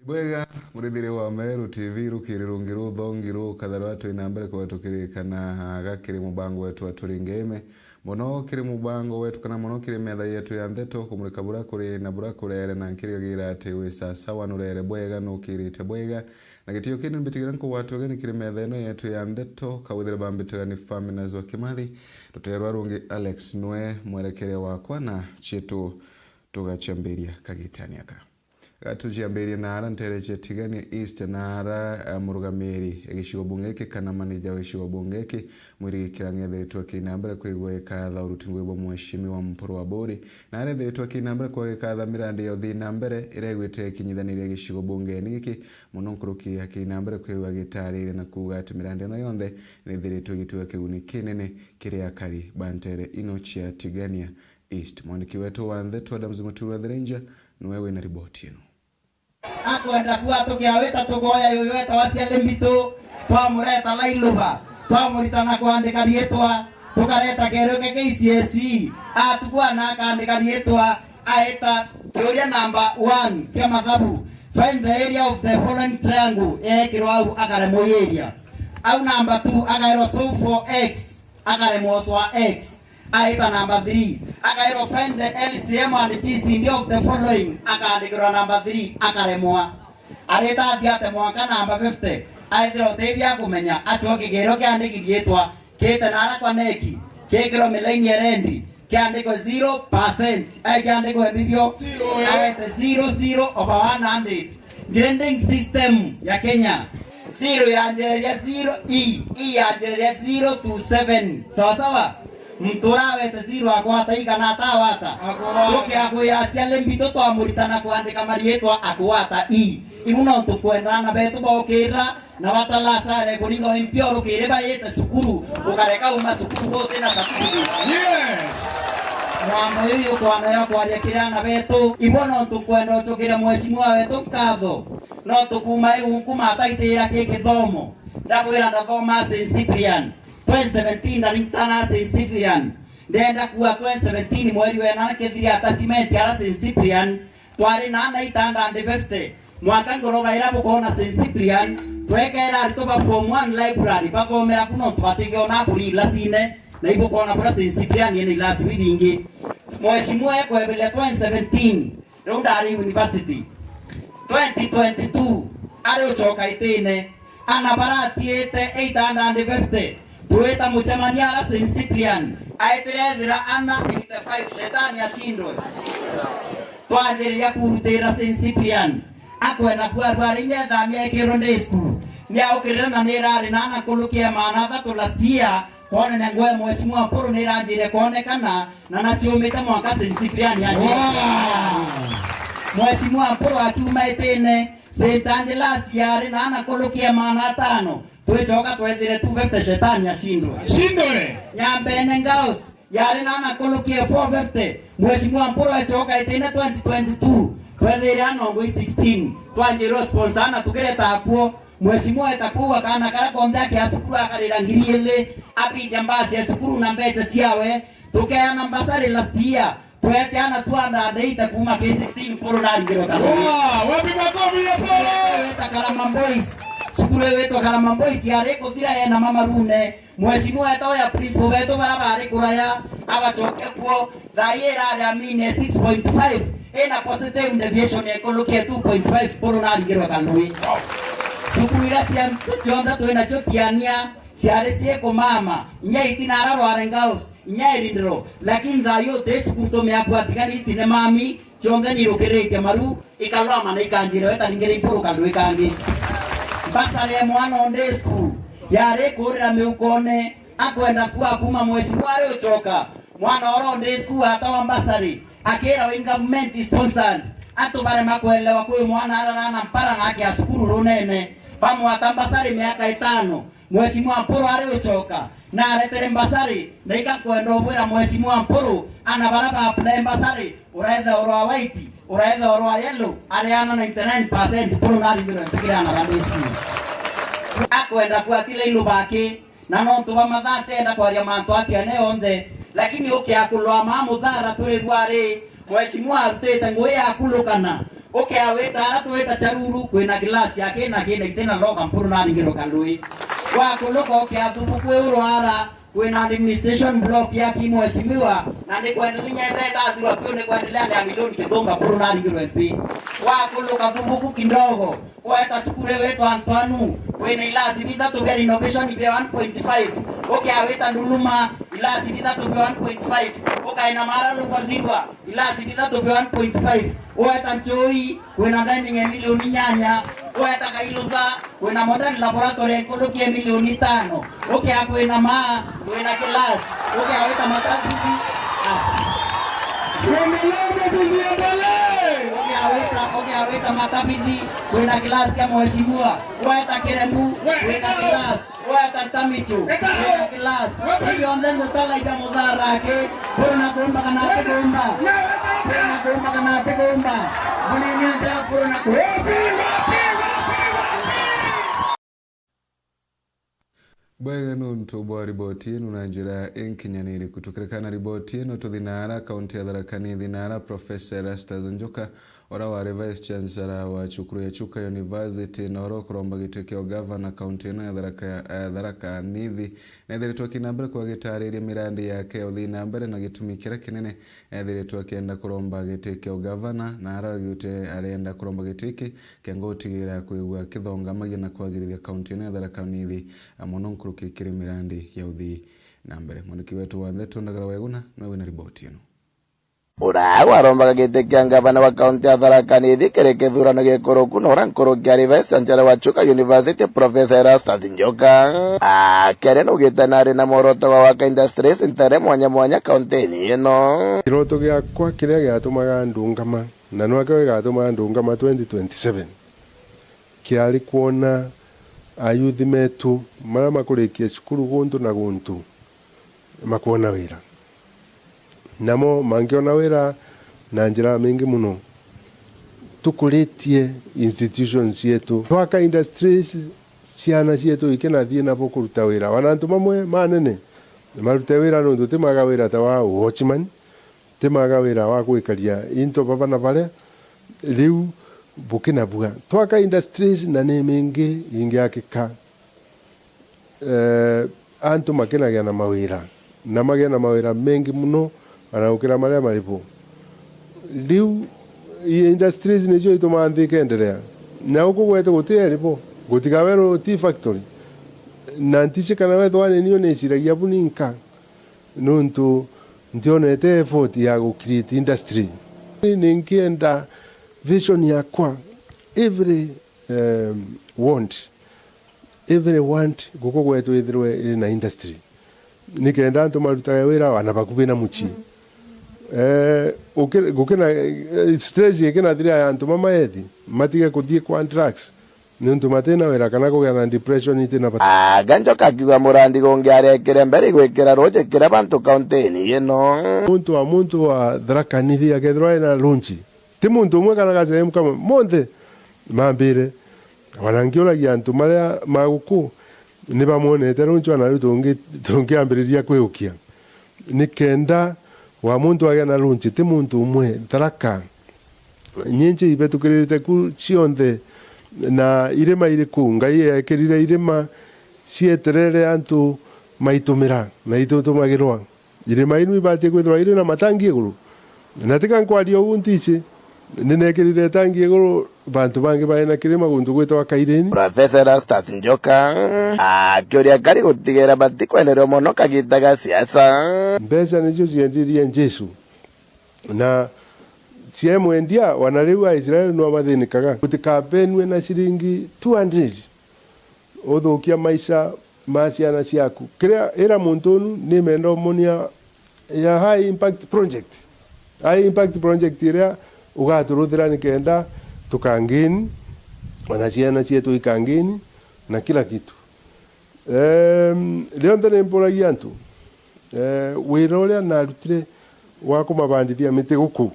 Bwega murithire wa Meru TV rukiri rungiru thongiru katharo atu inambere kwa tukirikana gakiri mubango wetu aturingeme mono kiri mubango wetu kana mono kiri metha yetu ya ndeto kumurika burakuri na burakurere na nkiri gira ati we sasa wanurere bwega no kirite bwega na gitio kini mbitigira nko watu gani kiri metha eno yetu ya ndeto kawithire bambitiga ni famina zwa Kimathi tuterwa rungi Alex Nwe mwerekere wakwa na chetu tugachamberia kagitania ka Gatujiambere nara ntereche tigani East nara murugamiri egishigo bungeke kana manija weshigo bungeke muri kirangere twa nambere kwigwe katha urutinwe bo mweshimi wa mporo wa bori nare the twa nambere kwa katha mirande yo thi nambere iregwete kinyithanire egishigo bungeni giki munonkuruki nambere kwigwe gitarire na kuga ati mirande no yonthe ni thire tugitwe kiuni kinene kiria kari bantere inochia tigania East mwaniki wetu wa ndeto Adams Mutura the Ranger nwewe na ripoti yenu akwenda kuwa tukiaweta tugoya yoyota wasiale mbito twamureta lailuba twamuritana kuandika rietwa tukareta keroke KCSE atukua na kaandika rietwa aeta teoria number 1 kia mathabu find the area of the following triangle kirwau akaremo area au number 2 akairo solve for x akaremo swa x aita number 3 akairo find the LCM and GCD of the following akaandikira number 3 akaremwa areta thiate mwaka number 50 aithiro tebia kumenya achoke gero kiandikigietwa kete nara kwa neki kekiro milenye rendi kiandiko 0% kiandiko bibio awete 00 over 100 grading system ya Kenya 0 yanjereria 0 e yanjereria 0 to 7 sawa sawa mtura wete zero akwata igana tawata yoke akoya siale mbito to amuritana kuandika marietwa akwata iguno tukwenda na betu bokera na batala sare kuringo impio rukire bayete sukuru ukareka uma sukuru bote na sakuru yes mwana yuko kwana yako alikira na betu ibono tukwenda chokira mheshimiwa wetu kadho no tukuma ukuma taitira keke domo ndakwira ndathoma St Cyprian 2017 nalintana St Cyprian ndenda kuwa 2017 mweri wena kethiri attachment ya St Cyprian twari na 850 mwaka ngoroba ira bukona St Cyprian twekera aritoba form 1 library bakomera kuno twatige ona kuri lasine na ibukona bura St Cyprian yene ilasi bibingi mheshimiwa yako ebele 2017 Rondari University 2022 ari uchoka itene anabaratiete 850 tueta mchamaniara St Cyprian aiterethira ana 85 shetani ashindwe twajeria kurutera St Cyprian akwena kwarwaria thania Kironde school nya ukirira na nirari nana kulukia manatha tulastia kone na ngwe mheshimiwa mporo niranjire kuonekana na nachiumite mwaka St Cyprian yaje mheshimiwa mporo akiuma itene St Angela siari nana kulukia manatano tuichoka twethire 250 shetani ashindwe nyambene ngaos yari nana kulukie 450 mheshimiwa mporo achoka itine 2022 twethire anongo 16 twanjiro sponsor na tugereta akuo mheshimiwa etakuwa kana kala konda kia sukuru akarira ngiriele apija mbasi ya sukuru na mbecha ciawe tukea na mbasari last year twete ana tuanda deita kuma K16 mporo na ngiro kana wapi makofi ya polo weta Karama Boys sukuru wetu Karama Boys yare kuthira na mama rune mheshimiwa etawa ya principal wetu barabara kuraya abachoke kuo thaira ya mine 6.5 ena positive deviation ya kolokia 2.5 poro na ngiro kanui sukuru ira tian tuchonda tuena chotiania siare sie ko mama nya itinara ro arengaos nya irindro lakini thayo sukuru to me akwatikani istine mami chonda ni rokerete maru ikalwa mana ikanjira weta ngere iporo kandu ikangi basare mwana onde school yare korera meukone akwenda kuwa kuma mheshimiwa leo choka mwana oro onde school hata wambasari akera wa government sponsored atobare makwelewa kwa mwana arana mpara na yake asukuru runene pamu atambasari miaka 5 mheshimiwa mporo leo choka na aretere mbasari na ikakwenda obwera mheshimiwa mporo ana baraba apply mbasari uraenda oro white uraenda oro yellow ariana 99% poro na ngiro mpikira na bandesi akwenda kwa kile ilubaki na no tuba mathate enda kwa ya manto atia ne onde lakini ukiakulwa mamu thara turi gwari mheshimiwa arutete ngoya akulukana okay aweta atweta charuru kwina class yake na kene itena loka mpuru na ngiro kalui wako loko okay athubu kwe urwara kwina administration block ya kimheshimiwa na ni kuendelea theta thura pio ni kuendelea na milioni kidonga mpuru na ngiro MP wako loko athubu kidogo weta skule wetu Antwanu kwina ilasi vitatu vya innovation vya 1.5 okay aweta nduluma ilasi vitatu vya 1.5 okay ina mara lupadliwa ilasi vitatu vya 1.5 weta mchoi kwina dining ya milioni nyanya weta kailudha kwina modern laboratory nkoloki milioni 5 okay kwina kwina class okay aweta matatubi okay aweta matabidi kwina class kama mheshimiwa weta keremu kwina class weta tamichu kwina class hiyo ndani mtala iba mudhara yake kuna kumba kana kumba bunini ndio kuna bwega nuntu bwa riboti ino na njira enkinyaniri kutukirekana riboti ino tuthinara kaunti ya Tharaka Nithi thinara Professor Erastus Njoka ora wa Vice Chancellor wa Cukuru ya Chuka University na oro kuromba gitwe kya governor kaunti ino ya Tharaka Nithi na thiritwa kinambere kwa gitariria mirandi yake uthina mbere na gitumikira kinene thiritwa kienda kuromba gitwe kya governor na aragite arenda kuromba gitwe ki kengotigira kuigwa kithonga magina kwagirithia kaunti ino ya Tharaka Nithi amono nkurukikire mirandi ya uthi na mbere muniki wetu wa Ndeto Ndagara Weguna na wina riboti ino ura warombaga gite kya gavana wa kaunti ya Tharaka Nithi kereke thurano gikoroku na ora nkorokia Vice Chancellor wa Chuka University Professor Erastus Njoka kere no gitanari na moroto wa Waka Industries intare mwanya kaunti ino kiroto giakwa kiria giatumaga ndungama na no akawe gatuma ndungama 2027 kiari kuona ayuthi metu mara makurikia cukuru guntu na guntu makuona wira namo mangiona wira na njira mingi muno tukuritie institutions yetu Waka Industries ciana cietu ikena thie na kuruta wira wanantu mamwe manene marute wira nundu timaga wira ta wa watchman timaga wira wa gwikaria into baba na bare riu bukina buga Waka Industries na ne mingi ingiakika antu makenagia na mawira na magia na mawira mengi muno anaukira maria maripo riu industries nicio itumanthi kenderea na uko gwetu gutie ripo gutigawero tea factory na ntiche kana wetho wane niyo neciragia buninka nuntu ndionete effort ya go create industry ninkienda vision yakwa every want guko gwetu ithirwe na industry nikenda antu marutaga wira wana bakubi na muchi gukena stress yekena thiria antu mama ethi matige kuthie kwa drugs nuntu matena wira kana kugea na depression itina Njoka akiuga murandi gongiarekire mbere gwikira rojekira bantu kaunti ino muntu wa Tharaka Nithi akethirwa na lunchi ti muntu umwe kana gasehemu kama monthe mambire wanangiuragia antu maria maguku ni bamonete runchi wana tungiambiriria kwiukia nikenda wa muntu agia na lunchi ti muntu umwe Tharaka nyinji ibetukirite ku cionthe na irima iriku ngai ekirire irima cieterere antu maitumira na itutumagirwa irima inu ibatie kwithirwa iri na matangi iguru na tika nkwario untici ninekirire tangi iguru bantu bangi baina kirima guntu gwitwa Kaireni Professor Erastus Njoka akiuria kari gutigera batikwenderio muno kagitaga siasa mbeca nicio ciendirie Jesu na ciemwendia wanariu a Israeli no bathinikaga gutikabenwe na ciringi 200 uthukia maisha ma ciana ciaku kiria era muntu ni mendo monia ya high impact project iria ugaturuthira nikenda tukangini wana ciana cietu ikangini na kila kitu leo ndene mbolagia antu wira uria narutire wa kumabandithia miti guku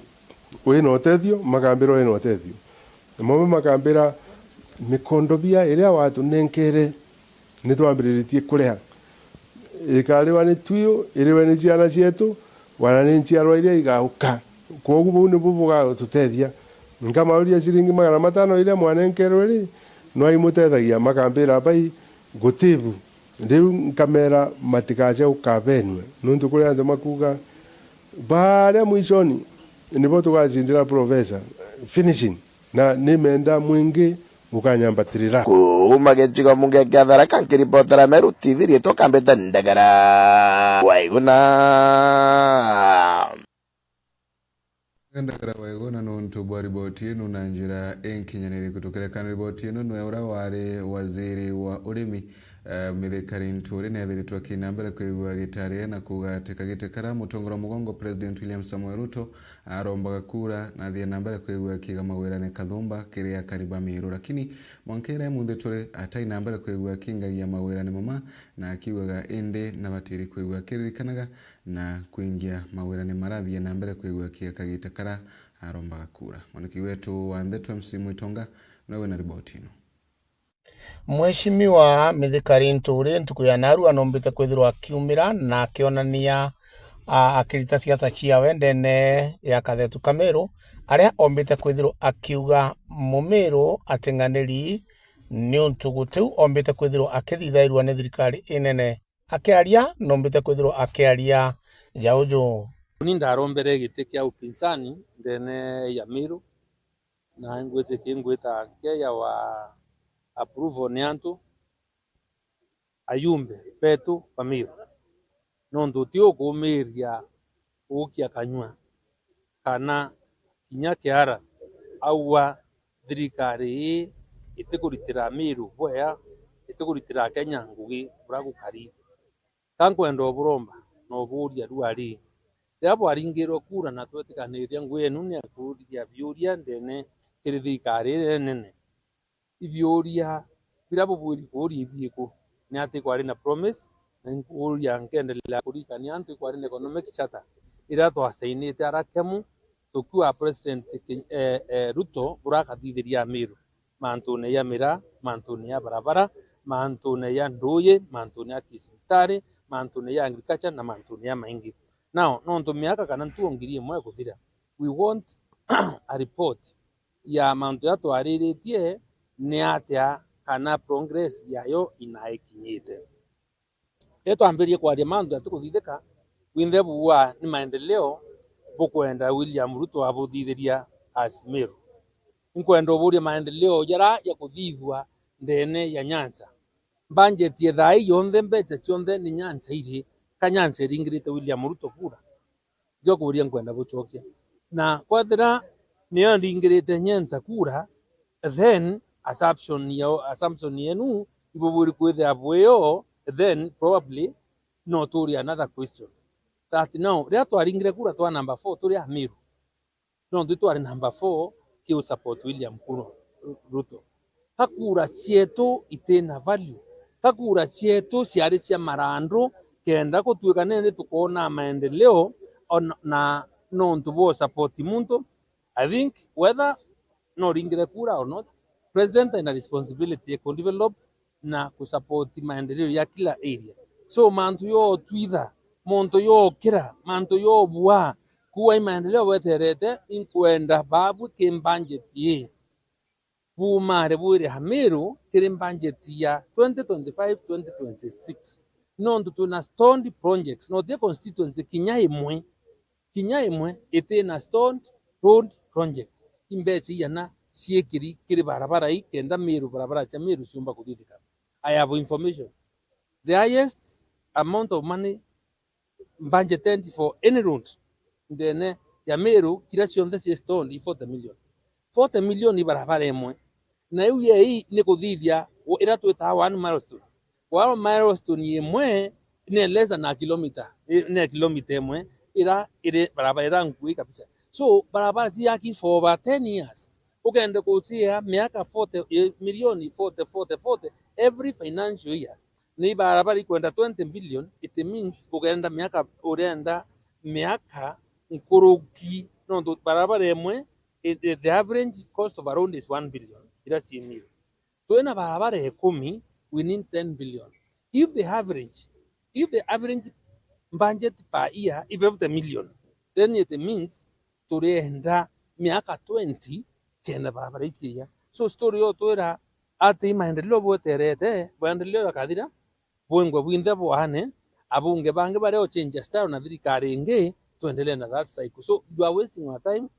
wina utethio makambira wina utethio mamwe makambira mikondobia iria watu nenkere nitwambiritie kureha ikariwa ni tuyo iriwe ni ciana cietu wana ni ciarwa iria igauka koguo bu ni bubuga tutethia nkamauria ciringi 500 ile mwanenkerwo ri no imutethagia makambira bai gutibu riu nkamera matikaje ukabenwe nundu kuri andu makuga baada mwishoni nibo tugacindira professor finishing na nimenda mwingi ukanyambatirira kuma gicigo munge kia Tharaka nkiripotera Meru TV rieto Kambete Ndagara Waiguna Ndagara Waiguna nuntu bwa riboti ino na njira enkinyaniri kutukerekana riboti ino nwe ura wari waziri wa urimi Mithikari Nturi nethiritwe kinambere kwigua gitaria na kuga ati kagitekara mutongora mugongo President William Samoei Ruto arombaga kura na thie nambere kwigua kiga mawirane Kathumba kiria kariba miru lakini mwankere Mutheturi atai nambere kwigua kingagia mawirane mama na akiugaga indi na batiri kwigua kiririkanaga na kuingia mawirane marathie nambere kwigua kiga kagitekara arombaga kura. Mwaniki wetu wa Ndeto MC Itonga nawe na riboti ino. Mheshimiwa Mithikari Nturi ntuku ya naru anombite kwithirwa akiumira na akionania akirita siasa ciawe ndene ya Kathetu Kameru aria ombite kwithirwa akiuga mumiru atenganiri ni untugu tiu ombite kwithirwa akithithairwa ni thirikari inene akiaria nombite kwithirwa akiaria jaujo ni ndarombere gite kia upinsani ndene ya Miru na ngwete kingweta kia wa approval ni antu ayumbe petu pamiru nondu tio kumiria ukia kanywa kana kinya kiara aua thirikari itikuritira Miru bwea itikuritira Kenya ngugi buragukari kankwenda buromba no buria ruari yabo aringiro kura na twetikaniria ngwenu ni akuria biuria ndene kiri thirikari nene ibioria birabo buri bieko ni ati kwari na promise na nguria nkendelea kurikania antu kwari na economic charter ira twasainite arakemu tukua president Ruto burakathitheria Miru mantune ya mira mantune ya barabara mantune ya nduye mantune ya kisitari mantune ya agriculture na mantune ya maingi. Now nonto miaka kana ntuongirie mwe kuthira we want a report ya mantu ya twariritie ni atia kana progress yayo inaikinyite eto ambirie kwaria mantu atikuthithika winthe buwa ni maendeleo bukwenda William Ruto abuthithiria as Miru nkwenda buria maendeleo jara ya kuthithwa ndene ya Nyanza budget ye thai yonthe mbete cionthe ni Nyanza iri kanyanza ringirite William Ruto kura jo kuria nkwenda buchokia na kwathira niyo ringirite Nyanza kura then assumption yenu ibuburi kwithe abweyo then probably no turi another question that now ria twaringire kura twa number 4 turi Miru no ndu twari number 4 ki support William Ruto kakura cietu itena value kakura cietu ciari cia marandro kenda kutuika nene tukona maendeleo na no ntubo support muntu. I think whether no ringire kura or not, president ina responsibility ya develop na kusupport maendeleo ya kila area. So mantu yo twitha monto yo kira mantu yo bua kuwa maendeleo weterete inkwenda babu kimbangeti bumare bure Miru kimbangeti ya 2025-2026 nondo tuna stoned projects no the constituency kinya imwe itena stoned road project imbesi yana siekiri kiri barabara hii kenda Miru barabara cha Miru chumba kuthithika. I have information the highest amount of money budgeted for any road ndene ya Miru kira cionthe si stoned 40 million ni barabara imwe na yu ye hii ni kuthithia ira twita one milestone imwe ni less than a kilometer ni kilomita imwe ira barabara ira ngui kabisa. So barabara si yaki for over 10 years ukende kutia miaka 40 milioni 40 every financial year ni barabara kwenda 20 billion. It means ukenda miaka urenda miaka nkuruki no barabara imwe the average cost of a road is 1 billion ira si Miru tuena barabara 10 we need 10 billion. If the average budget per year is 50 million, then it means turenda miaka 20 kenda barabara ici ya so story yo twira ati maendeleo bweterete maendeleo yakathira bwengwe bwinthe bwane abunge bange bare o change style na thirikari ingi tuendelee na that cycle. So you are wasting our time.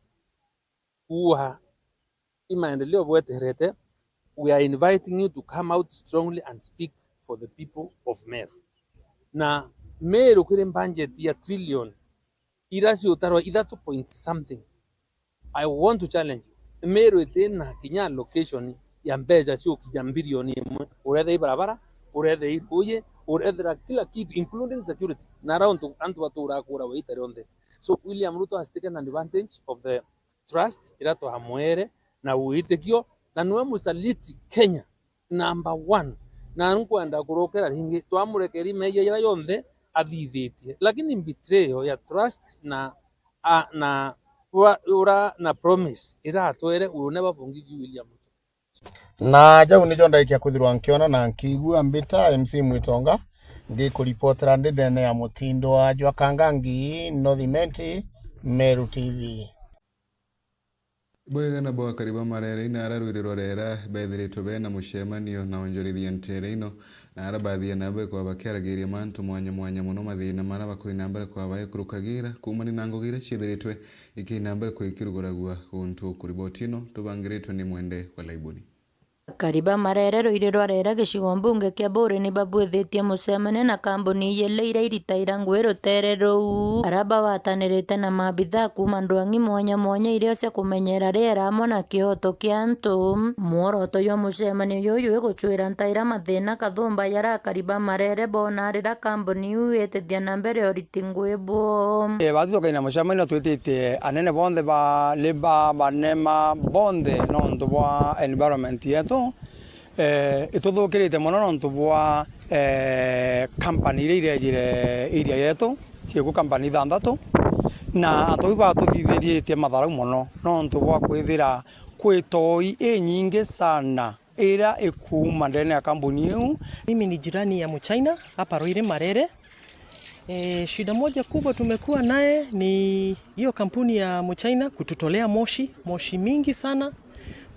Maendeleo bweterete, we are inviting you to come out strongly and speak for the people of Meru. Na Meru kire budget ya trillion irasi utarwa idatu point something. I want to challenge you. Meru itena kinya location ya mbeja sio kija bilioni imwe. Urethe barabara, urethe ibuye, urethe kila kitu including security. Na round antu watu urakura waitare onde. So William Ruto has taken advantage of the trust irato hamwere na uitekio na niwe musaliti Kenya number 1 na nkwenda kurokera ringi twamurekeri meya ira yonthe athithitie lakini betrayal ya trust na promise iratwere will never forgive you William. Na jau nijo ndaikia kwithirwa nkiona na nkigua mbita MC Mwitonga ngikuripotera ndene ya mutindo wa Jwa Kangangi Northimenti Meru TV. Bwega na bwa kariba marere ina ararwiriro rera bethiritwo bena mucemanio na onjorithia ntere ino na arabathia nabe kwa bakeragiria mantu mwanya muno mathina mara bakwina mbere kwa bayekurukagira kumani na ngogira ciithiritwe ikina mbere kwikiruguragua guntu kuriboti ino tubangiritwe ni mwende kwa laibuni. Kariba marere roiriro rera gicigo mbunge kia Bure ni babwithitie mucemania na kambuni yeleire iritaira ngwiro terero araba watanirite na mabitha kuma ndwangi mwanya iria cia kumenyera riera amwe na kihoto kia antu muoroto yo mucemanio yuyu iguchwira ntaira mathina kathumba yara Kariba marere bona rira kambuni yu itethia na mbere oriti ngwibwo bathukaina mucemanio twitite anene bonthe ba leba banema bonthe nontu bwa environment yetu ituthukirite muno nontu bwa company iria yetu ciku company 6 na antu batuthithetie matharau muno nontu bwa kwithira kwitoi inyingi sana ira ikuma ndani ya kampuni hiyo. Mimi ni jirani ya Mchina hapa Roire Marere. Shida moja kubwa tumekuwa naye ni hiyo kampuni ya Mchina kututolea moshi mingi sana.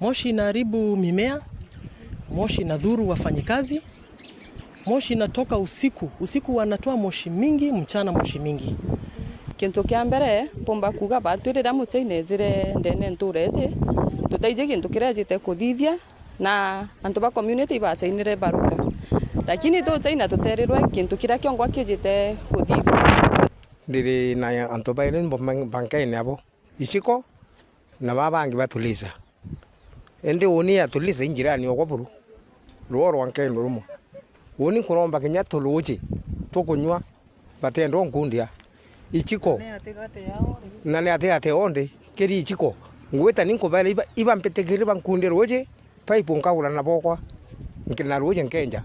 Moshi inaharibu mimea, moshi inadhuru wafanyikazi, moshi inatoka usiku wanatoa moshi mingi, mchana moshi mingi. Kintu kia mbere pomba kuga batwirira Mchina ezire ndene ntureje tutaije kintu kirejite kuthithia na antu ba community bachainire baruka lakini to China tuterirwe kintu kira kiongwa kijite kuthithia ndiri na antu bailen bankaine abo ichiko na babangi batuliza ende oni atuliza injirani okoburu ruoro wankaine rumo oni kuromba kinya tuluji tukunywa batendo nkundia ichiko nane ate onde keri ichiko ngweta ninko bale iba mpetekere bankunde roje paipu nkawula na bokwa nkina roje nkenja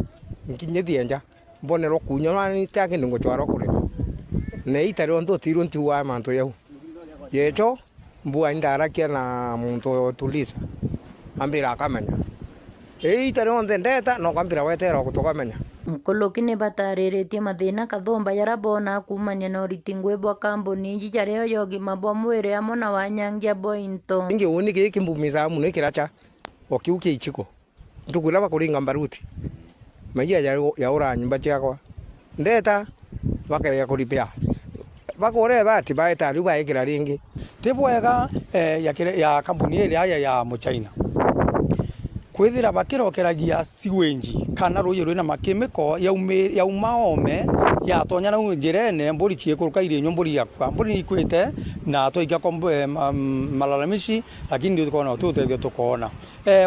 nkinyethienja mbonero kunywa ni take ndingo chwaro kurima ne itaro ndo tiro ntiwa manto yau yecho mbua ndarakia na muntu tuliza ambira akamenya itaro ndeta no kwambira wetera kutokamenya Mkoloki ni batariritie mathina kathumba yara bona kumania na oriti ngwibwa kambuni jijareo yogi mabwa mwire amo na wanyangia bointo inge woni giki mbumisa muno kiracha okiuke ichiko ndugula bakuringa mbaruti maiya ya ura nyumba chakwa ndeta bakaya kulipia bakore bati baita ruba ikira ringi tibwega ya kampuni ile ya Mchina kwithira bakirokeragia siwenji kana ruyi rwina makemiko ya umaome ya tonya na njirene mburi chiekuruka ire nyomburi yakwa mburi nikwite na toiga kombe malalamishi lakini ndio tukona tutethio tukona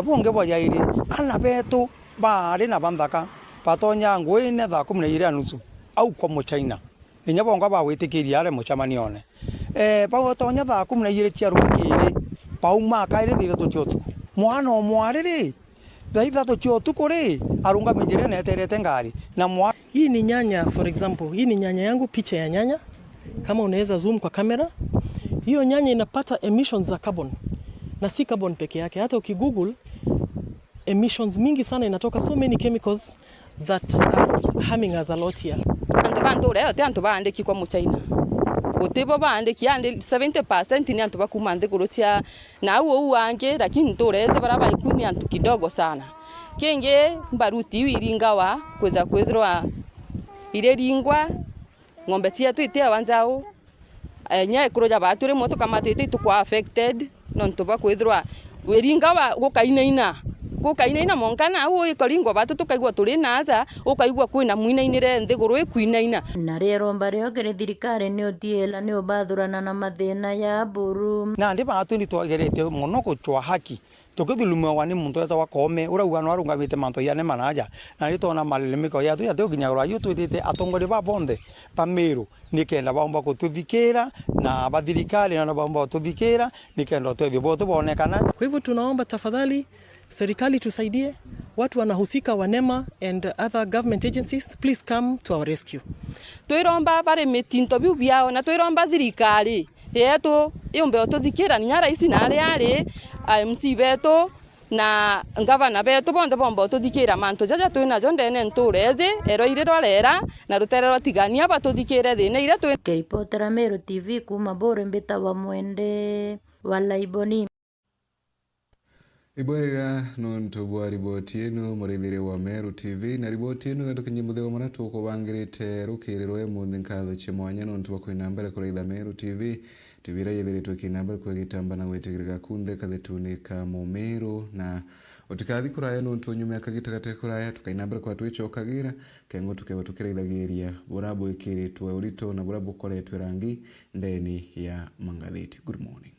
bonge bwa yairi ana betu bari na bandaka patonya ngwine tha 12 au kwa Mchina ninya bonga ba witikiria ale muchamanione pa tonya tha 12 cia rukiri pauma kaire thira tuchotuko mwana omwariri Daitha tuchotuko ri arunga minjire na terete ngari na hii ni nyanya for example, hii ni nyanya yangu, picha ya nyanya kama unaweza zoom kwa kamera. Hiyo nyanya inapata emissions za carbon na si carbon peke yake, hata ukigoogle emissions mingi sana inatoka, so many chemicals that are harming us a lot here. Antu bandu leo te antu baandiki kwa Mchina gutibo bandiki andi 70% ni antu bakuma nthiguru cia na uo wange, lakini ntureze bara baikuni antu kidogo sana. Kenge baruti wiringawa kweza kwethirwa ire ringwa ng'ombe cia tu itia wanjao nya kuroja batu ri moto kama tete tukwa affected nonto bakwethirwa wiringawa gukainaina monkana uo ikoringwa batu tukaigwa turi naza ukaigwa kwina muinainire nthiguru ikwinaina na rero mbareo kire thirikari ni otiela ni obathurana na mathina ya buru na ndi batu ni twagerete muno guchwa haki tukithulumwa wani muntu eta wakome urauga no arungamite manto yane manaja na ri tona malelemiko ya tu ya tuginyagura yu twitite atongori ba bonde Pamiru nikenda baomba kututhikira na bathirikari na baomba kututhikira nikenda twethio boto bonekana. Kwa hivyo tunaomba tafadhali serikali tusaidie, watu wanahusika wa NEMA and other government agencies, please come to our rescue. Twiromba bare mitinto biu biao na twiromba thirikari yetu yombe tuthikira nya rais na ari MC beto na ngavana beto bonde bombo tuthikira manto jaja twina jondene ntureze ero ire rorera na ruterero tigania batuthikire thina ire twi. Keripotera Meru TV kuma Bore mbita wa mwende wala iboni ibwega nonto bwa riboti eno murithire wa Meru TV na riboti eno gatukinye muthego mara tukubangirite rukiriro emuthi nkatho chimwanya nonto bakwina mbere kureitha Meru TV tibira yethiritwe kina mbere kwegitamba na wetigirika kunthe kathetuni ka Mumiru na otikathi kuraya nonto nyume akagitagate kuraya tukaina mbere kwa twichokagira kengo tukeba tukireithagiria burabo ikiritwe urito na burabo koretwe rangi ndeni ya mangatheti. Good morning.